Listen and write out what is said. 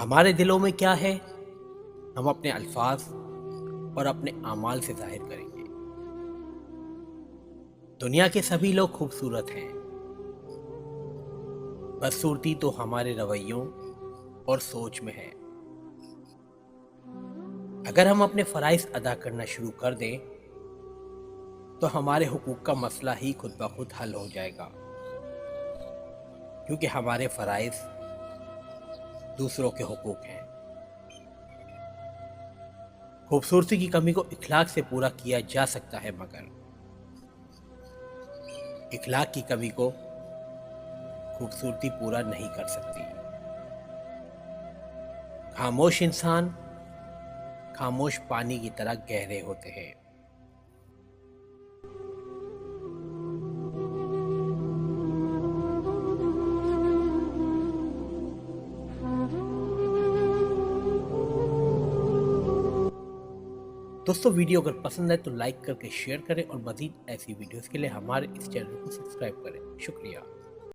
ہمارے دلوں میں کیا ہے ہم اپنے الفاظ اور اپنے اعمال سے ظاہر کریں گے۔ دنیا کے سبھی لوگ خوبصورت ہیں، بدصورتی تو ہمارے رویوں اور سوچ میں ہے۔ اگر ہم اپنے فرائض ادا کرنا شروع کر دیں تو ہمارے حقوق کا مسئلہ ہی خود بخود حل ہو جائے گا، کیونکہ ہمارے فرائض دوسروں کے حقوق ہیں۔ خوبصورتی کی کمی کو اخلاق سے پورا کیا جا سکتا ہے، مگر اخلاق کی کمی کو خوبصورتی پورا نہیں کر سکتی۔ خاموش انسان خاموش پانی کی طرح گہرے ہوتے ہیں۔ دوستو، ویڈیو اگر پسند ہے تو لائک کر کے شیئر کریں اور مزید ایسی ویڈیوز کے لیے ہمارے اس چینل کو سبسکرائب کریں۔ شکریہ۔